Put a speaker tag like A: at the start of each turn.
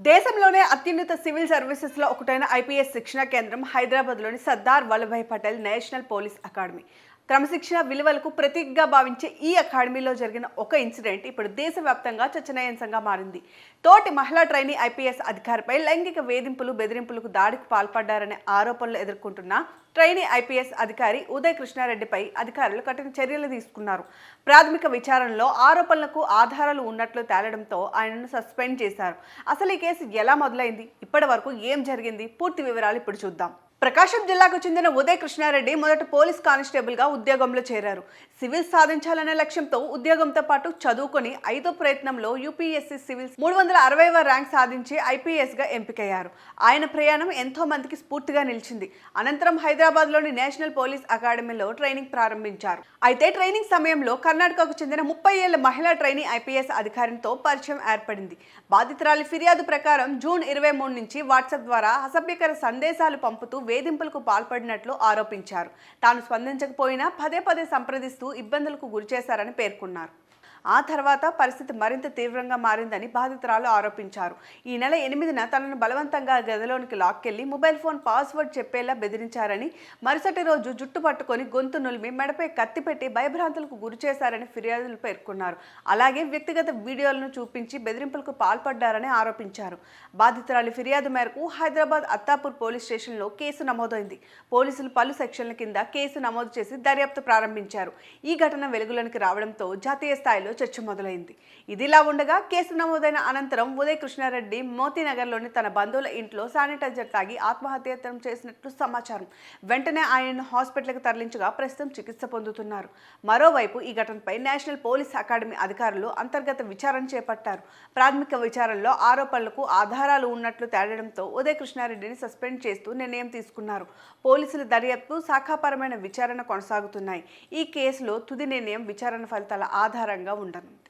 A: దేశంలోనే అత్యున్నత సివిల్ సర్వీసెస్లో ఒకటైన ఐపీఎస్ శిక్షణా కేంద్రం హైదరాబాద్లోని Sardar Vallabhbhai Patel national police academy. క్రమశిక్షణ విలువలకు ప్రతీకగా భావించే ఈ అకాడమీలో జరిగిన ఒక ఇన్సిడెంట్ ఇప్పుడు దేశవ్యాప్తంగా చర్చనీయాంశంగా మారింది. తోటి మహిళా ట్రైనీ ఐపీఎస్ అధికారిపై లైంగిక వేధింపులు, బెదిరింపులకు దాడికి పాల్పడ్డారనే ఆరోపణలు ఎదుర్కొంటున్న ట్రైనీ ఐపీఎస్ అధికారి ఉదయ్ కృష్ణారెడ్డిపై అధికారులు కఠిన చర్యలు తీసుకున్నారు. ప్రాథమిక విచారణలో ఆరోపణలకు ఆధారాలు ఉన్నట్లు తేలడంతో ఆయనను సస్పెండ్ చేశారు. అసలు ఈ కేసు ఎలా మొదలైంది, ఇప్పటి వరకు ఏం జరిగింది, పూర్తి వివరాలు ఇప్పుడు చూద్దాం. ప్రకాశం జిల్లాకు చెందిన ఉదయ్ కృష్ణారెడ్డి మొదట పోలీస్ కానిస్టేబుల్గా ఉద్యోగంలో చేరారు. సివిల్స్ సాధించాలనే లక్ష్యంతో ఉద్యోగంతో పాటు చదువుకొని 5వ ప్రయత్నంలో యూపీఎస్సీ సివిల్స్ 360వ ర్యాంక్ సాధించి ఐపీఎస్గా ఎంపికయ్యారు. ఆయన ప్రయాణం ఎంతో మందికి స్ఫూర్తిగా నిలిచింది. అనంతరం హైదరాబాద్లోని నేషనల్ పోలీస్ అకాడమీలో ట్రైనింగ్ ప్రారంభించారు. అయితే ట్రైనింగ్ సమయంలో కర్ణాటకకు చెందిన 30 ఏళ్ల మహిళా ట్రైనీ ఐపీఎస్ అధికారితో పరిచయం ఏర్పడింది. బాధితురాలి ఫిర్యాదు ప్రకారం జూన్ 23 నుంచి వాట్సాప్ ద్వారా అసభ్యకర సందేశాలు పంపుతూ వేధింపులకు పాల్పడినట్లు ఆరోపించారు. తాను స్పందించకపోయినా పదే పదే సంప్రదిస్తూ ఇబ్బందులకు గురిచేశారని పేర్కొన్నారు. ఆ తర్వాత పరిస్థితి మరింత తీవ్రంగా మారిందని బాధితురాలు ఆరోపించారు. ఈ నెల 8న తనను బలవంతంగా గదిలోనికి లాక్కెళ్లి మొబైల్ ఫోన్ పాస్వర్డ్ చెప్పేలా బెదిరించారని, మరుసటి రోజు జుట్టు పట్టుకొని గొంతు నులిమి మెడపై కత్తి పెట్టి భయభ్రాంతులకు గురిచేశారని ఫిర్యాదులు పేర్కొన్నారు. అలాగే వ్యక్తిగత వీడియోలను చూపించి బెదిరింపులకు పాల్పడ్డారని ఆరోపించారు. బాధితురాలి ఫిర్యాదు మేరకు హైదరాబాద్ అత్తాపూర్ పోలీస్ స్టేషన్లో కేసు నమోదైంది. పోలీసులు పలు సెక్షన్ల కింద కేసు నమోదు చేసి దర్యాప్తు ప్రారంభించారు. ఈ ఘటన వెలుగులోనికి రావడంతో జాతీయ స్థాయిలో చర్చ మొదలైంది. ఇదిలా ఉండగా కేసు నమోదైన అనంతరం ఉదయ్ కృష్ణారెడ్డి మోతీనగర్లోని తన బంధువుల ఇంట్లో శానిటైజర్ తాగి ఆత్మహత్యయత్నం చేసినట్లు సమాచారం. వెంటనే ఆయనను హాస్పిటల్కి తరలించగా ప్రస్తుతం చికిత్స పొందుతున్నారు. మరోవైపు ఈ ఘటనపై నేషనల్ పోలీస్ అకాడమీ అధికారులు అంతర్గత విచారణ చేపట్టారు. ప్రాథమిక విచారణలో ఆరోపణలకు ఆధారాలు ఉన్నట్లు తేలడంతో ఉదయ్ కృష్ణారెడ్డిని సస్పెండ్ చేస్తూ నిర్ణయం తీసుకున్నారు. పోలీసుల దర్యాప్తు, శాఖాపరమైన విచారణ కొనసాగుతున్నాయి. ఈ కేసులో తుది నిర్ణయం విచారణ ఫలితాల ఆధారంగా ఉండనుంది.